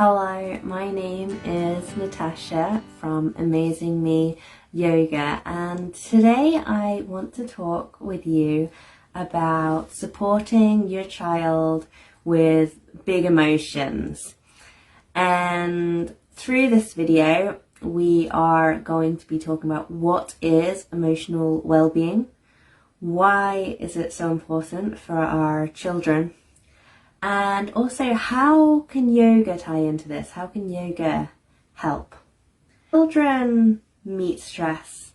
Hello, my name is Natasha from Amazing Me Yoga, and today I want to talk with you about supporting your child with big emotions. And through this video we are going to be talking about what is emotional well-being, why is it so important for our children, and also how can yoga tie into this? How can yoga help? Children meet stress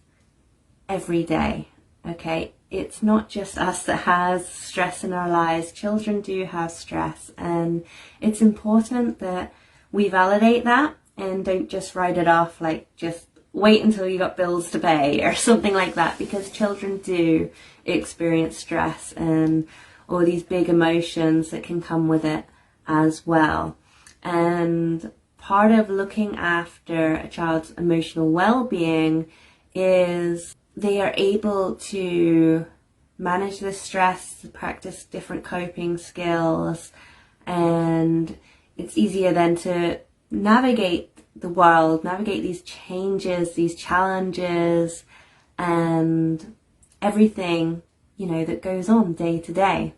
every day, okay? It's not just us that has stress in our lives. Children do have stress, and it's important that we validate that and don't just write it off like just wait until you got bills to pay or something like that, because children do experience stress and all these big emotions that can come with it as well. And part of looking after a child's emotional well-being is they are able to manage the stress, practice different coping skills, and it's easier then to navigate the world, navigate these changes, these challenges, and everything, you know, that goes on day to day.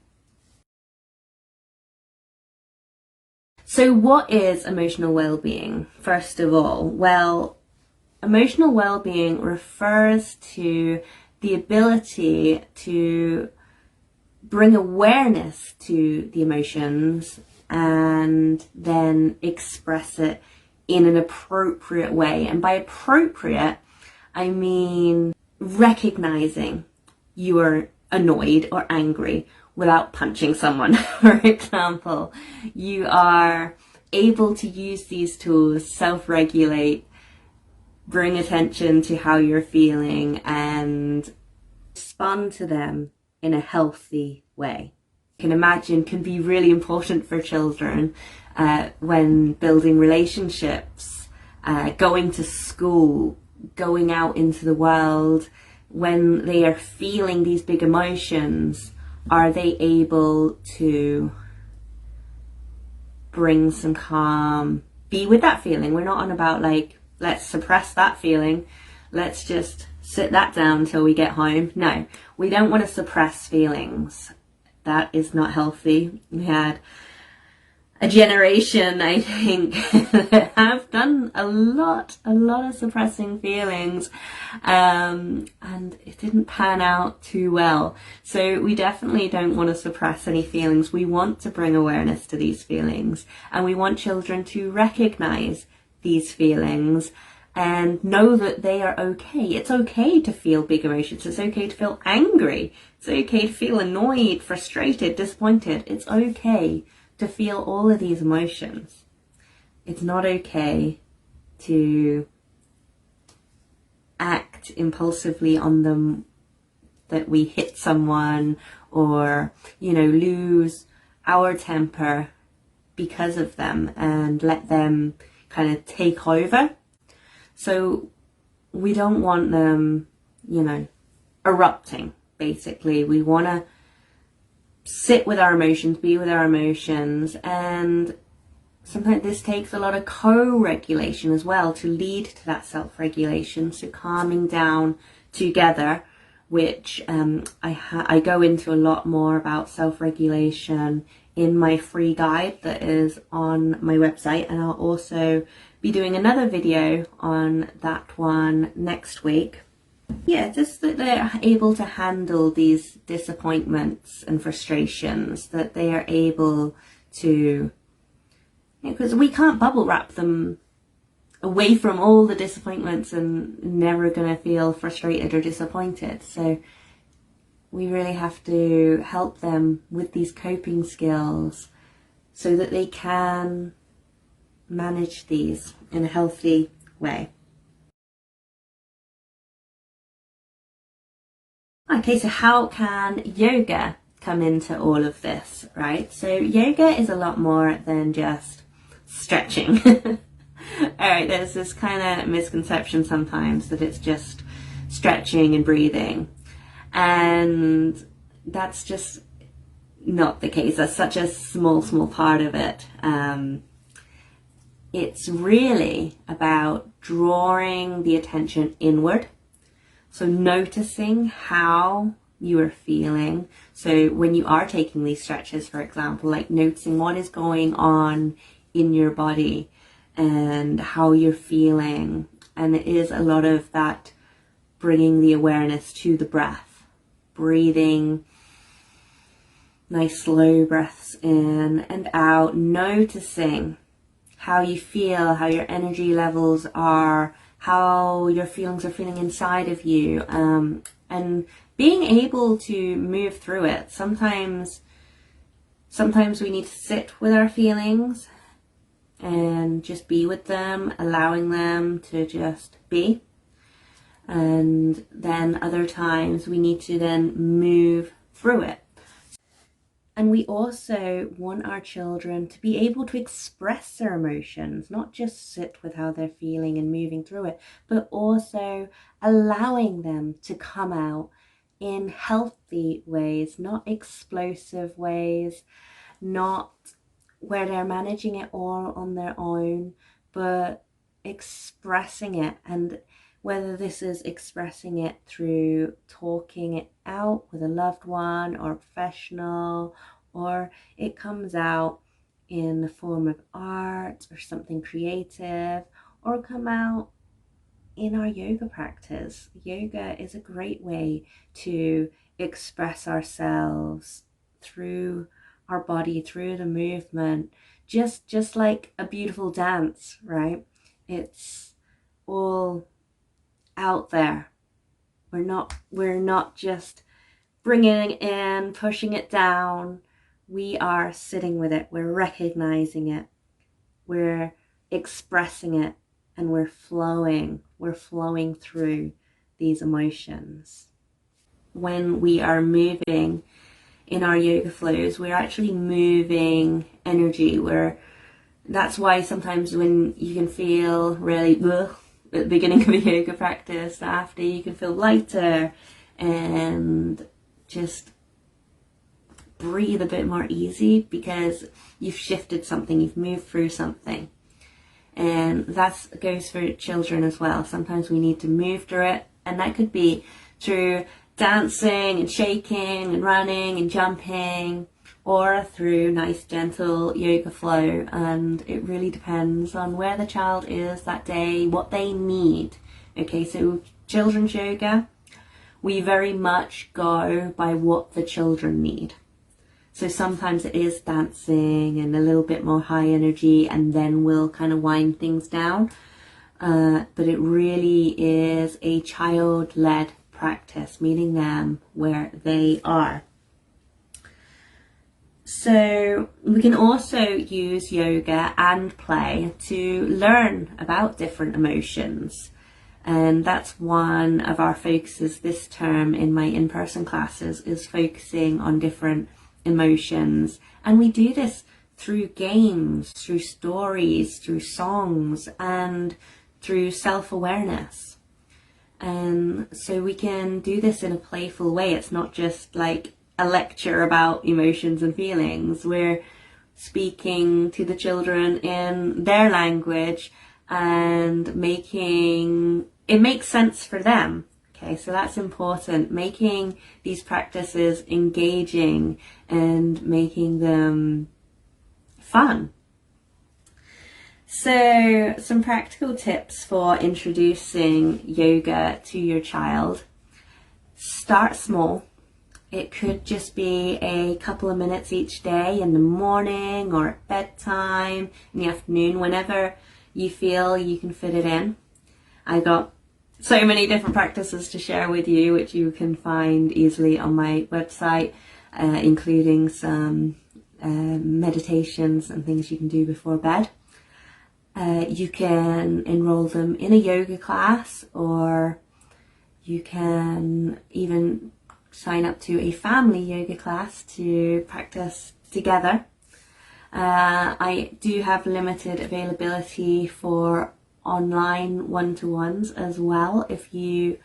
So what is emotional well-being? First of all, well, emotional well-being refers to the ability to bring awareness to the emotions and then express it in an appropriate way. And by appropriate, I mean recognizing you are annoyed or angry without punching someone, for example. You are able to use these tools, self-regulate, bring attention to how you're feeling, and respond to them in a healthy way. You can imagine can be really important for children when building relationships, going to school, going out into the world. When they are feeling these big emotions, are they able to bring some calm, be with that feeling? We're not on about like, let's suppress that feeling, let's just sit that down until we get home. No, we don't want to suppress feelings. That is not healthy. We had a generation, I think, that have done a lot of suppressing feelings, and it didn't pan out too well. So we definitely don't want to suppress any feelings. We want to bring awareness to these feelings, and we want children to recognize these feelings and know that they are okay. It's okay to feel big emotions. It's okay to feel angry. It's okay to feel annoyed, frustrated, disappointed. It's okay to feel all of these emotions. It's not okay to act impulsively on them, that we hit someone or, you know, lose our temper because of them and let them kind of take over. So we don't want them, you know, erupting, basically. We want to sit with our emotions, be with our emotions, and sometimes this takes a lot of co-regulation as well to lead to that self-regulation, so calming down together, which I go into a lot more about self-regulation in my free guide that is on my website, and I'll also be doing another video on that one next week. Yeah, just that they're able to handle these disappointments and frustrations, that they are able to, because we can't bubble wrap them away from all the disappointments and never gonna feel frustrated or disappointed. So we really have to help them with these coping skills so that they can manage these in a healthy way. Okay, so how can yoga come into all of this, right? So yoga is a lot more than just stretching. Alright, there's this kind of misconception sometimes that it's just stretching and breathing, and that's just not the case. That's such a small part of it. it's really about drawing the attention inward. So noticing how you are feeling. So when you are taking these stretches, for example, like noticing what is going on in your body and how you're feeling. And it is a lot of that bringing the awareness to the breath, breathing nice slow breaths in and out, noticing how you feel, how your energy levels are, how your feelings are feeling inside of you, and being able to move through it. Sometimes we need to sit with our feelings and just be with them, allowing them to just be. And then other times we need to then move through it. And we also want our children to be able to express their emotions, not just sit with how they're feeling and moving through it, but also allowing them to come out in healthy ways, not explosive ways, not where they're managing it all on their own, but expressing it. And whether this is expressing it through talking it out with a loved one or a professional, or it comes out in the form of art or something creative, or come out in our yoga practice. Yoga is a great way to express ourselves through our body, through the movement, just like a beautiful dance, right? It's all out there. We're not just bringing it in, pushing it down. We are sitting with it. We're recognizing it. We're expressing it, and we're flowing through these emotions. When we are moving in our yoga flows, we're actually moving energy. That's why sometimes when you can feel really at the beginning of a yoga practice, after you can feel lighter and just breathe a bit more easy because you've shifted something, you've moved through something. And that goes for children as well. Sometimes we need to move through it, and that could be through dancing and shaking and running and jumping, or through nice gentle yoga flow. And it really depends on where the child is that day, what they need. Okay, so children's yoga, we very much go by what the children need. So sometimes it is dancing and a little bit more high energy, and then we'll kind of wind things down. But it really is a child-led practice, meeting them where they are. So we can also use yoga and play to learn about different emotions. And that's one of our focuses this term in my in-person classes, is focusing on different emotions. And we do this through games, through stories, through songs, and through self-awareness. And so we can do this in a playful way. It's not just like a lecture about emotions and feelings. We're speaking to the children in their language and making it make sense for them. Okay, so that's important. Making these practices engaging and making them fun. So some practical tips for introducing yoga to your child. Start small. It could just be a couple of minutes each day, in the morning or at bedtime, in the afternoon, whenever you feel you can fit it in. I got so many different practices to share with you, which you can find easily on my website, including some meditations and things you can do before bed. You can enroll them in a yoga class, or you can even sign up to a family yoga class to practice together. I do have limited availability for online one-to-ones as well. If you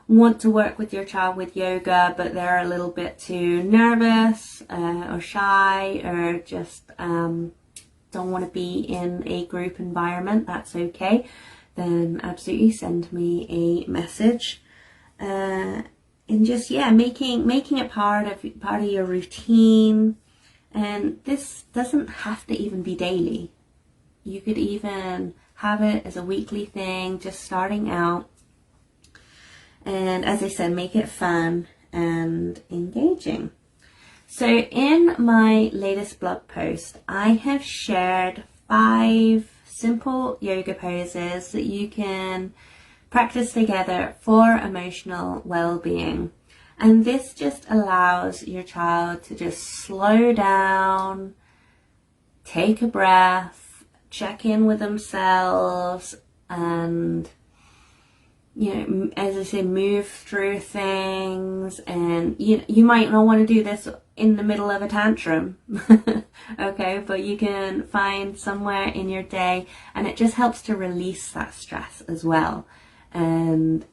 want to work with your child with yoga, but they're a little bit too nervous or shy, or just don't want to be in a group environment, that's okay. Then absolutely send me a message. And just, yeah, making it part of your routine. And this doesn't have to even be daily. You could even have it as a weekly thing, just starting out. And as I said, make it fun and engaging. So in my latest blog post, I have shared 5 simple yoga poses that you can practice together for emotional well-being. And this just allows your child to just slow down, take a breath, check in with themselves, and, you know, as I say, move through things. And you might not want to do this in the middle of a tantrum, okay, but you can find somewhere in your day, and it just helps to release that stress as well. And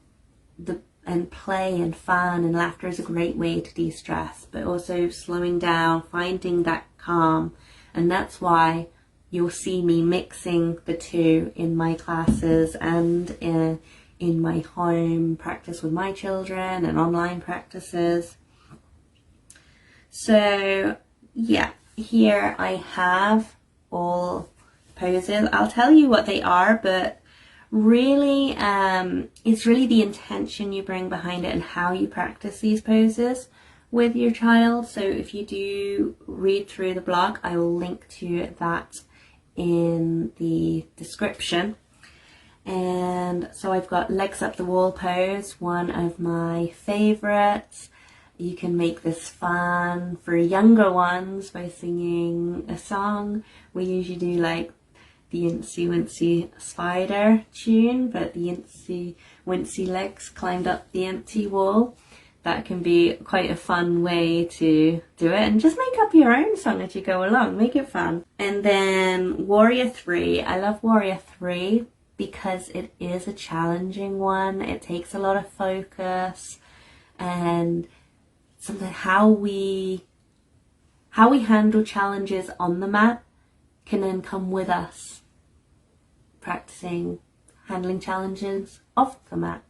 play and fun and laughter is a great way to de-stress, but also slowing down, finding that calm. And that's why you'll see me mixing the two in my classes and in my home practice with my children and online practices. So yeah, here I have all poses. I'll tell you what they are, but really it's really the intention you bring behind it and how you practice these poses with your child. So if you do read through the blog, I will link to that in the description. And so I've got legs up the wall pose, one of my favorites. You can make this fun for younger ones by singing a song. We usually do like the Incy Wincy Spider tune, but the Incy Wincy legs climbed up the empty wall. That can be quite a fun way to do it, and just make up your own song as you go along, make it fun. And then Warrior 3, I love Warrior 3 because it is a challenging one. It takes a lot of focus, and something how we handle challenges on the mat can then come with us practicing handling challenges off the mat.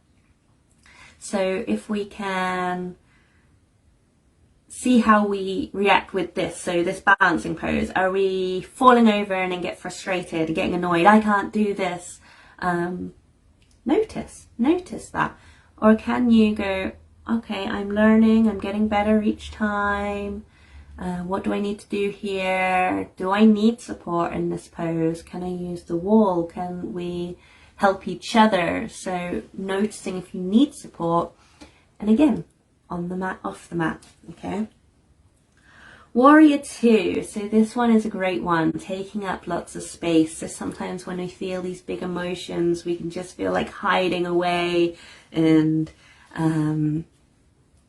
So if we can see how we react with this, so this balancing pose, are we falling over and then get frustrated, getting annoyed, I can't do this? Notice that. Or can you go, okay, I'm learning, I'm getting better each time. What do I need to do here? Do I need support in this pose? Can I use the wall? Can we help each other? So noticing if you need support, and again, on the mat, off the mat, okay? Warrior 2, so this one is a great one, taking up lots of space. So sometimes when we feel these big emotions, we can just feel like hiding away, and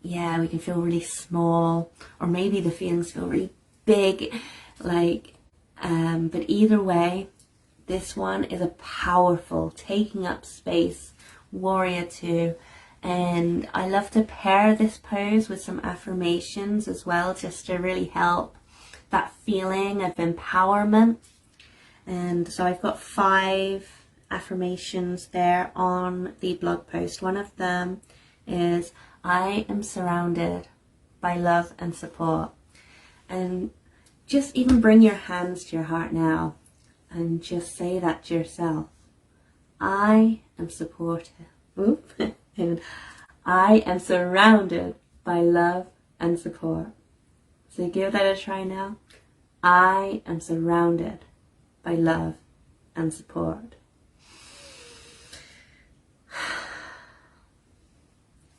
yeah, we can feel really small, or maybe the feelings feel really big, like, but either way, this one is a powerful, taking up space, Warrior 2. And I love to pair this pose with some affirmations as well, just to really help that feeling of empowerment. And so I've got 5 affirmations there on the blog post. One of them is, I am surrounded by love and support. And just even bring your hands to your heart now and just say that to yourself. I am supported. And I am surrounded by love and support. So give that a try now. I am surrounded by love and support.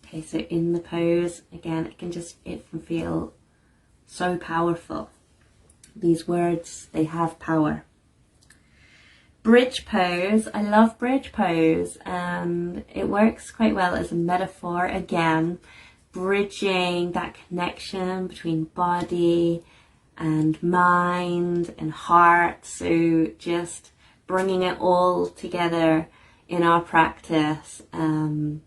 Okay, so in the pose, again, it can feel so powerful. These words, they have power. Bridge pose, I love bridge pose, and it works quite well as a metaphor, again, bridging that connection between body and mind and heart. So just bringing it all together in our practice. And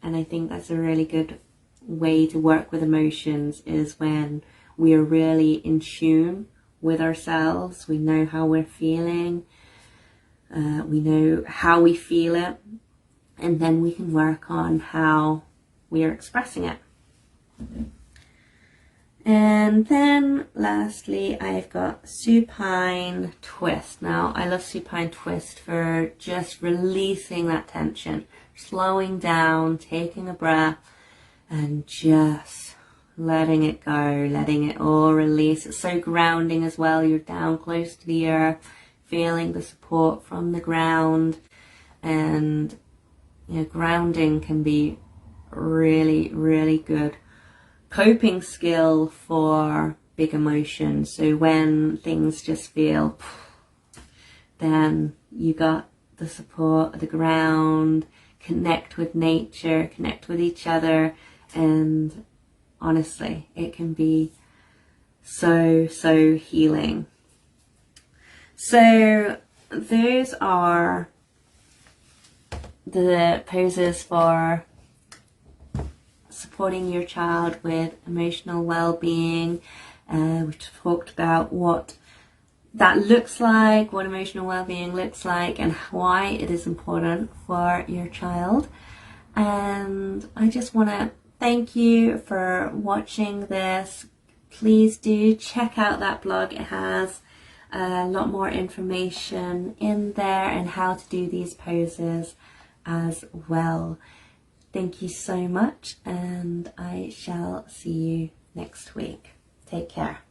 I think that's a really good way to work with emotions, is when we are really in tune with ourselves. We know how we're feeling. We know how we feel it. And then we can work on how we are expressing it. And then lastly, I've got supine twist. Now, I love supine twist for just releasing that tension, slowing down, taking a breath, and just letting it go, letting it all release. It's so grounding as well. You're down close to the earth, feeling the support from the ground. And grounding can be really, really good coping skill for big emotions. So when things just feel, then you got the support of the ground, connect with nature, connect with each other, and honestly, it can be so, so healing. So those are the poses for supporting your child with emotional well-being. We've talked about what that looks like, what emotional well-being looks like, and why it is important for your child. And I just want to thank you for watching this. Please do check out that blog. It has a lot more information in there and how to do these poses as well. Thank you so much, and I shall see you next week. Take care.